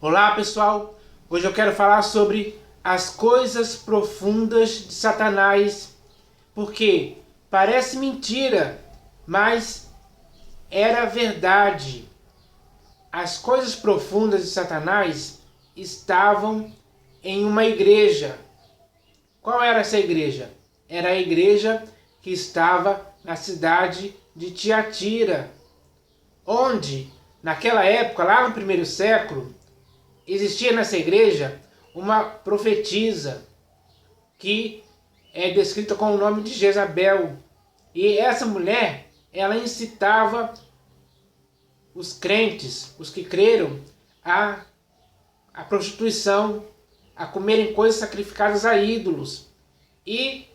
Olá pessoal, hoje eu quero falar sobre as coisas profundas de Satanás, porque parece mentira, mas era verdade. As coisas profundas de Satanás estavam em uma igreja. Qual era essa igreja? Era a igreja que estava na cidade de Tiatira, onde, naquela época, lá no primeiro século, existia nessa igreja uma profetisa que é descrita com o nome de Jezabel. E essa mulher, ela incitava os crentes, os que creram, a prostituição, a comerem coisas sacrificadas a ídolos. E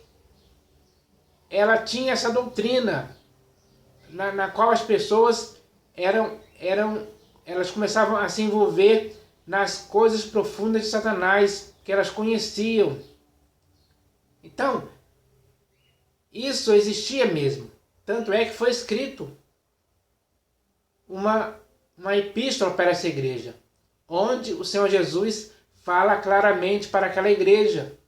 ela tinha essa doutrina na qual as pessoas elas começavam a se envolver nas coisas profundas de Satanás, que elas conheciam. Então, isso existia mesmo. Tanto é que foi escrito uma epístola para essa igreja, onde o Senhor Jesus fala claramente para aquela igreja,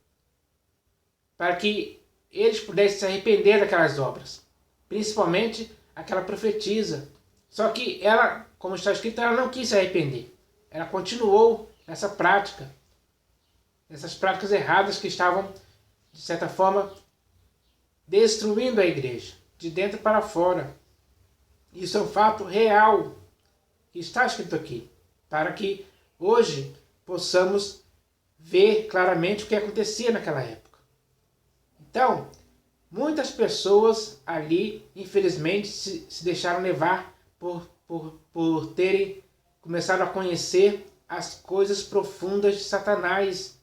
para que eles pudessem se arrepender daquelas obras, principalmente aquela profetisa. Só que ela, como está escrito, ela não quis se arrepender. Ela continuou nessa prática, nessas práticas erradas que estavam, de certa forma, destruindo a igreja, de dentro para fora. Isso é um fato real, que está escrito aqui, para que hoje possamos ver claramente o que acontecia naquela época. Então, muitas pessoas ali, infelizmente, se deixaram levar por terem começado a conhecer as coisas profundas de Satanás.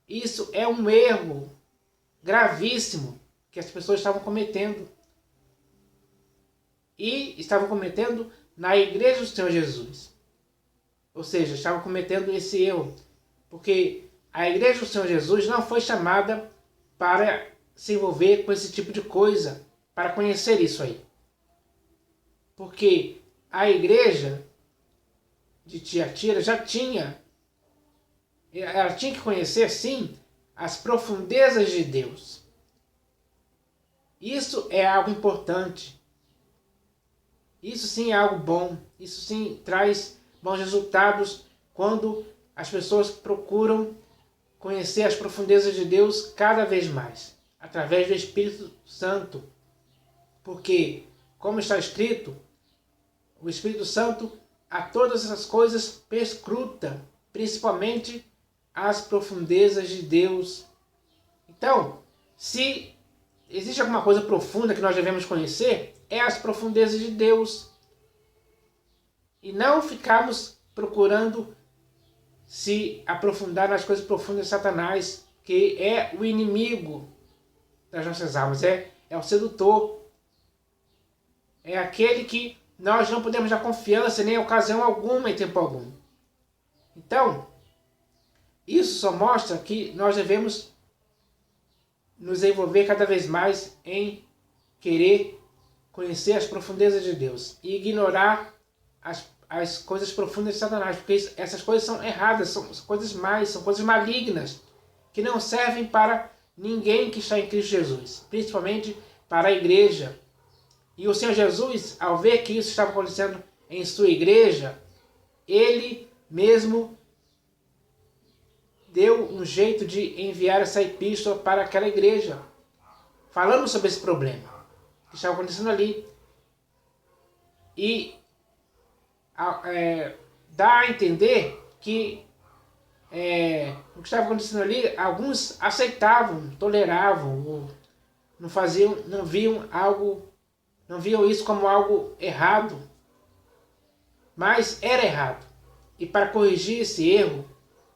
Isso é um erro gravíssimo que as pessoas estavam cometendo. E estavam cometendo na igreja do Senhor Jesus. Ou seja, estavam cometendo esse erro. Porque a igreja do Senhor Jesus não foi chamada para se envolver com esse tipo de coisa, para conhecer isso aí. Porque a igreja de Tiatira ela tinha que conhecer, sim, as profundezas de Deus. Isso é algo importante. Isso sim é algo bom. Isso sim traz bons resultados quando as pessoas procuram conhecer as profundezas de Deus cada vez mais, através do Espírito Santo. Porque, como está escrito, o Espírito Santo a todas essas coisas perscruta, principalmente as profundezas de Deus. Então, se existe alguma coisa profunda que nós devemos conhecer, é as profundezas de Deus. E não ficarmos procurando se aprofundar nas coisas profundas de Satanás, que é o inimigo das nossas almas, é o sedutor. É aquele que nós não podemos dar confiança nem ocasião alguma em tempo algum. Então, isso só mostra que nós devemos nos envolver cada vez mais em querer conhecer as profundezas de Deus e ignorar as coisas profundas de Satanás, porque essas coisas são erradas, são coisas más, são coisas malignas, que não servem para ninguém que está em Cristo Jesus, principalmente para a igreja. E o Senhor Jesus, ao ver que isso estava acontecendo em sua igreja, ele mesmo deu um jeito de enviar essa epístola para aquela igreja, falando sobre esse problema que estava acontecendo ali. E dá a entender que o que estava acontecendo ali, alguns aceitavam, toleravam, não viam isso como algo errado, mas era errado. E para corrigir esse erro,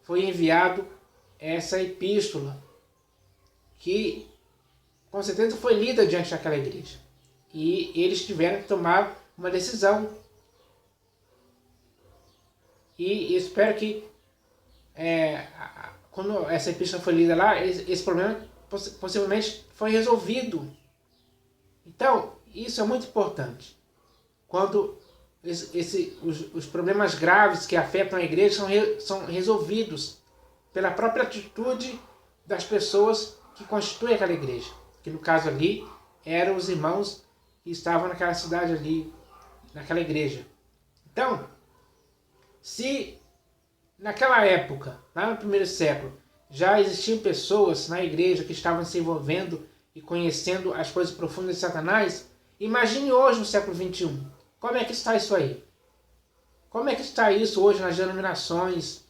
foi enviado essa epístola, que com certeza foi lida diante daquela igreja. E eles tiveram que tomar uma decisão. E espero que, quando essa epístola foi lida lá, esse problema possivelmente foi resolvido. Então, isso é muito importante. Quando os problemas graves que afetam a igreja são resolvidos pela própria atitude das pessoas que constituem aquela igreja. Que no caso ali eram os irmãos que estavam naquela cidade ali, naquela igreja. Então, se naquela época, lá no primeiro século, já existiam pessoas na igreja que estavam se envolvendo e conhecendo as coisas profundas de Satanás, imagine hoje no século XXI. Como é que está isso aí? Como é que está isso hoje nas denominações,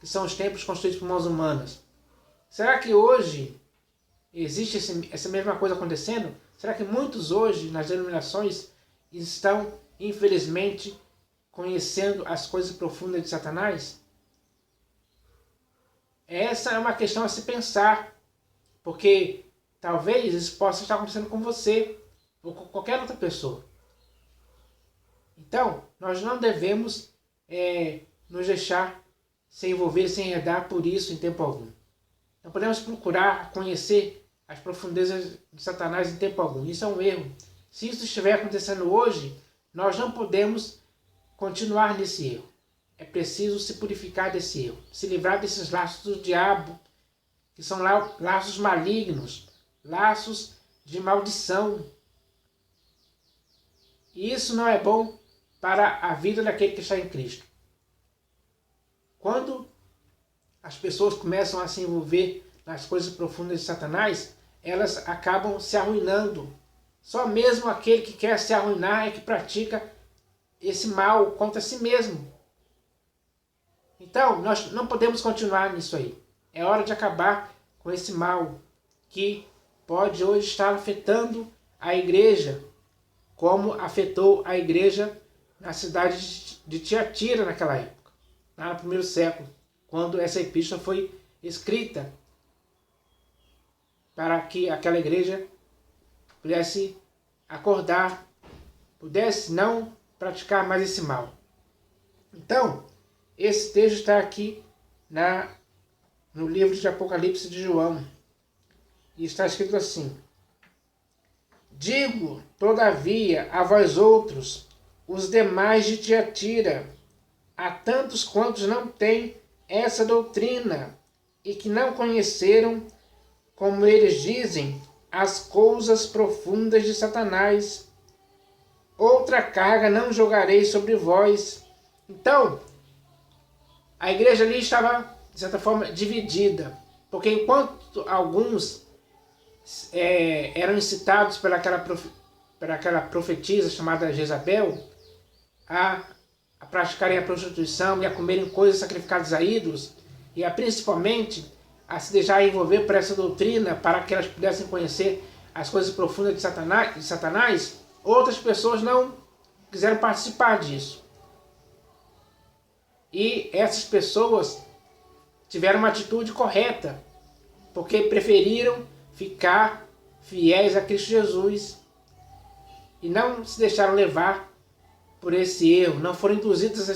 que são os templos construídos por mãos humanas? Será que hoje existe essa mesma coisa acontecendo? Será que muitos hoje nas denominações estão, infelizmente, conhecendo as coisas profundas de Satanás? Essa é uma questão a se pensar, porque talvez isso possa estar acontecendo com você ou com qualquer outra pessoa. Então, nós não devemos nos deixar se envolver, se enredar por isso em tempo algum. Não podemos procurar conhecer as profundezas de Satanás em tempo algum. Isso é um erro. Se isso estiver acontecendo hoje, nós não podemos continuar nesse erro. É preciso se purificar desse erro, se livrar desses laços do diabo, que são laços malignos, laços de maldição. E isso não é bom para a vida daquele que está em Cristo. Quando as pessoas começam a se envolver nas coisas profundas de Satanás, elas acabam se arruinando. Só mesmo aquele que quer se arruinar é que pratica esse mal contra si mesmo. Então, nós não podemos continuar nisso aí. É hora de acabar com esse mal que pode hoje estar afetando a igreja, como afetou a igreja na cidade de Tiatira naquela época, lá no primeiro século, quando essa epístola foi escrita para que aquela igreja pudesse acordar, pudesse não praticar mais esse mal. Então, esse texto está aqui no livro de Apocalipse de João. E está escrito assim: digo, todavia, a vós outros, os demais de Tiatira, a tantos quantos não têm essa doutrina, e que não conheceram, como eles dizem, as coisas profundas de Satanás, outra carga não jogarei sobre vós. Então, a igreja ali estava, de certa forma, dividida, porque enquanto alguns eram incitados por aquela profetisa chamada Jezabel a praticarem a prostituição e a comerem coisas sacrificadas a ídolos, e principalmente a se deixar envolver por essa doutrina para que elas pudessem conhecer as coisas profundas de Satanás, outras pessoas não quiseram participar disso. E essas pessoas tiveram uma atitude correta, porque preferiram ficar fiéis a Cristo Jesus e não se deixaram levar por esse erro, não foram induzidos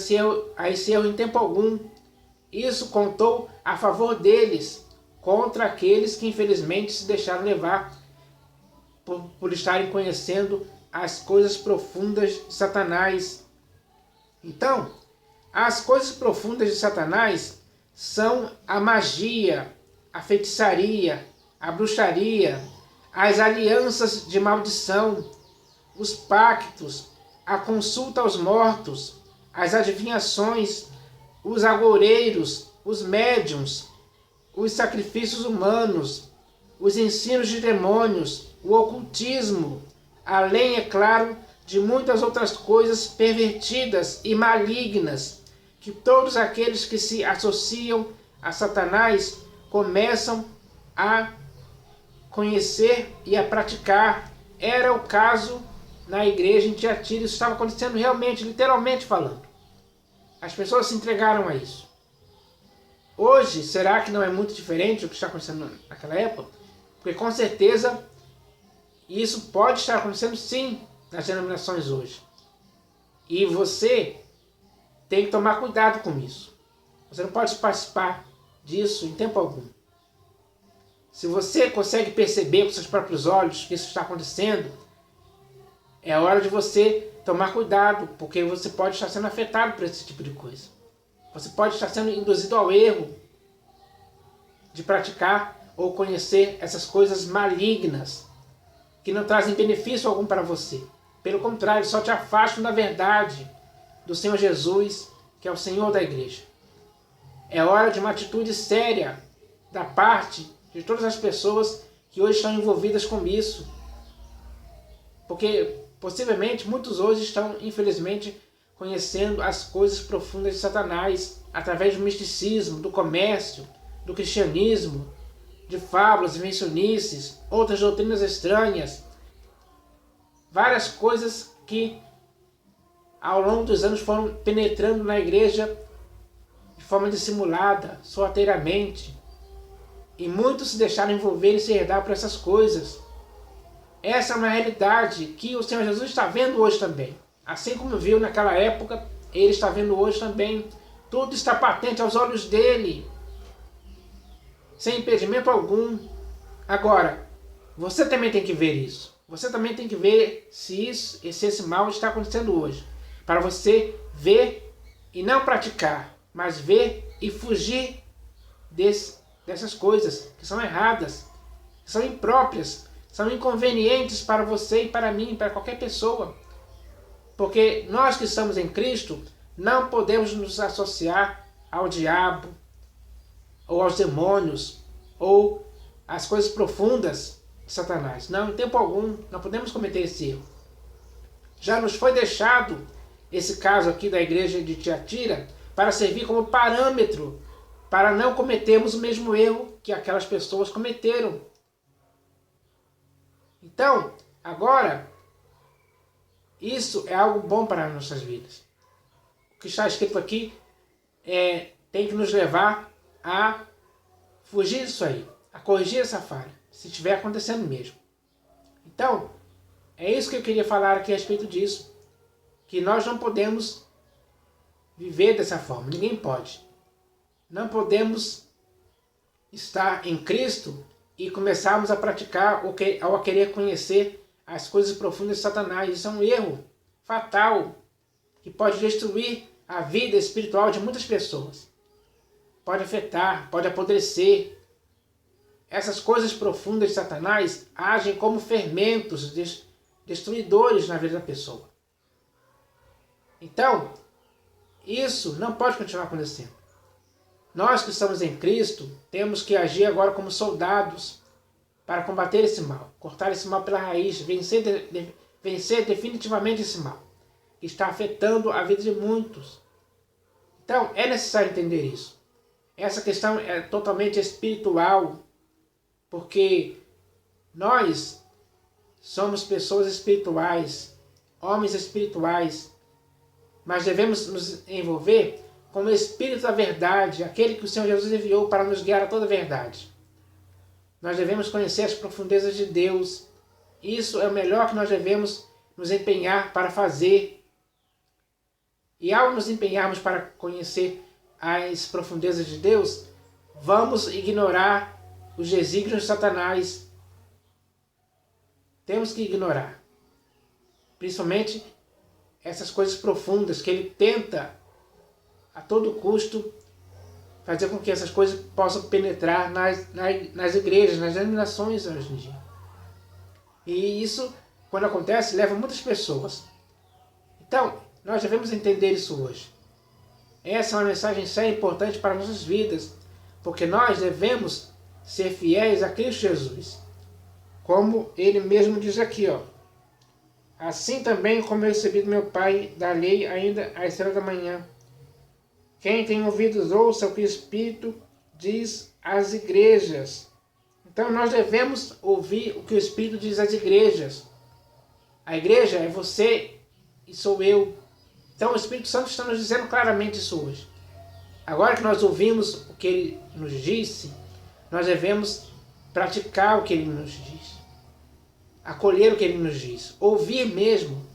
a esse erro em tempo algum. Isso contou a favor deles contra aqueles que infelizmente se deixaram levar por estarem conhecendo as coisas profundas de Satanás. Então, as coisas profundas de Satanás são a magia, a feitiçaria, a bruxaria, as alianças de maldição, os pactos, a consulta aos mortos, as adivinhações, os agoureiros, os médiuns, os sacrifícios humanos, os ensinos de demônios, o ocultismo, além, é claro, de muitas outras coisas pervertidas e malignas, que todos aqueles que se associam a Satanás começam a conhecer e a praticar. Era o caso na igreja em Tiatira. Isso estava acontecendo realmente, literalmente falando. As pessoas se entregaram a isso. Hoje, será que não é muito diferente do que está acontecendo naquela época? Porque com certeza isso pode estar acontecendo sim nas denominações hoje. E você tem que tomar cuidado com isso. Você não pode participar disso em tempo algum. Se você consegue perceber com seus próprios olhos que isso está acontecendo, É hora de você tomar cuidado, porque você pode estar sendo afetado por esse tipo de coisa. Você pode estar sendo induzido ao erro de praticar ou conhecer essas coisas malignas que não trazem benefício algum para você. Pelo contrário, só te afastam da verdade do Senhor Jesus, que é o Senhor da igreja. É hora de uma atitude séria da parte de todas as pessoas que hoje estão envolvidas com isso. Porque possivelmente muitos hoje estão, infelizmente, conhecendo as coisas profundas de Satanás através do misticismo, do comércio, do cristianismo, de fábulas, invencionices, outras doutrinas estranhas. Várias coisas que ao longo dos anos foram penetrando na igreja de forma dissimulada, sorrateiramente. E muitos se deixaram envolver e se herdar por essas coisas. Essa é uma realidade que o Senhor Jesus está vendo hoje também. Assim como viu naquela época, Ele está vendo hoje também. Tudo está patente aos olhos dEle, sem impedimento algum. Agora, você também tem que ver isso. Você também tem que ver se esse mal está acontecendo hoje. Para você ver e não praticar, mas ver e fugir dessas coisas que são erradas, que são impróprias, são inconvenientes para você e para mim, para qualquer pessoa. Porque nós que estamos em Cristo, não podemos nos associar ao diabo, ou aos demônios, ou às coisas profundas de Satanás. Não, em tempo algum, não podemos cometer esse erro. Já nos foi deixado esse caso aqui da igreja de Tiatira para servir como parâmetro para não cometermos o mesmo erro que aquelas pessoas cometeram. Então, agora, isso é algo bom para as nossas vidas. O que está escrito aqui tem que nos levar a fugir disso aí, a corrigir essa falha, se estiver acontecendo mesmo. Então, é isso que eu queria falar aqui a respeito disso, que nós não podemos viver dessa forma, ninguém pode. Não podemos estar em Cristo e começarmos a praticar ou a querer conhecer as coisas profundas de Satanás. Isso é um erro fatal que pode destruir a vida espiritual de muitas pessoas. Pode afetar, pode apodrecer. Essas coisas profundas de Satanás agem como fermentos destruidores na vida da pessoa. Então, isso não pode continuar acontecendo. Nós que estamos em Cristo, temos que agir agora como soldados para combater esse mal, cortar esse mal pela raiz, vencer definitivamente esse mal, que está afetando a vida de muitos. Então, é necessário entender isso. Essa questão é totalmente espiritual, porque nós somos pessoas espirituais, homens espirituais, mas devemos nos envolver com o Espírito da verdade, aquele que o Senhor Jesus enviou para nos guiar a toda a verdade. Nós devemos conhecer as profundezas de Deus. Isso é o melhor que nós devemos nos empenhar para fazer. E ao nos empenharmos para conhecer as profundezas de Deus, vamos ignorar os desígnios de Satanás. Temos que ignorar. Principalmente essas coisas profundas que ele tenta a todo custo fazer com que essas coisas possam penetrar nas igrejas, nas denominações hoje em dia. E isso, quando acontece, leva muitas pessoas. Então, nós devemos entender isso hoje. Essa é uma mensagem séria e importante para nossas vidas, porque nós devemos ser fiéis a Cristo Jesus. Como ele mesmo diz aqui, ó. Assim também como eu recebi do meu Pai da lei ainda às 3 da manhã. Quem tem ouvidos ouça o que o Espírito diz às igrejas. Então nós devemos ouvir o que o Espírito diz às igrejas. A igreja é você e sou eu. Então o Espírito Santo está nos dizendo claramente isso hoje. Agora que nós ouvimos o que ele nos disse, nós devemos praticar o que ele nos diz. Acolher o que ele nos diz. Ouvir mesmo.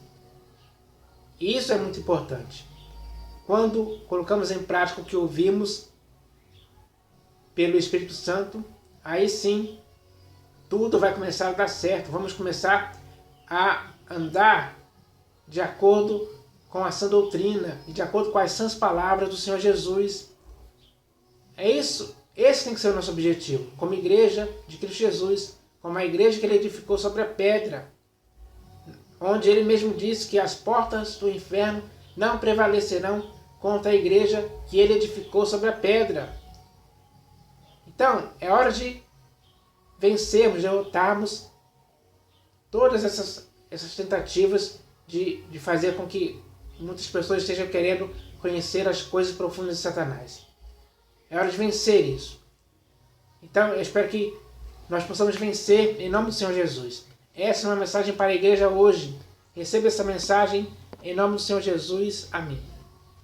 E isso é muito importante. Quando colocamos em prática o que ouvimos pelo Espírito Santo, aí sim, tudo vai começar a dar certo. Vamos começar a andar de acordo com a sã doutrina e de acordo com as sãs palavras do Senhor Jesus. É isso. Esse tem que ser o nosso objetivo, como igreja de Cristo Jesus, como a igreja que ele edificou sobre a pedra, onde ele mesmo disse que as portas do inferno não prevalecerão contra a igreja que ele edificou sobre a pedra. Então, é hora de vencermos, derrotarmos todas essas tentativas de fazer com que muitas pessoas estejam querendo conhecer as coisas profundas de Satanás. É hora de vencer isso. Então, eu espero que nós possamos vencer em nome do Senhor Jesus. Essa é uma mensagem para a igreja hoje. Receba essa mensagem em nome do Senhor Jesus. Amém.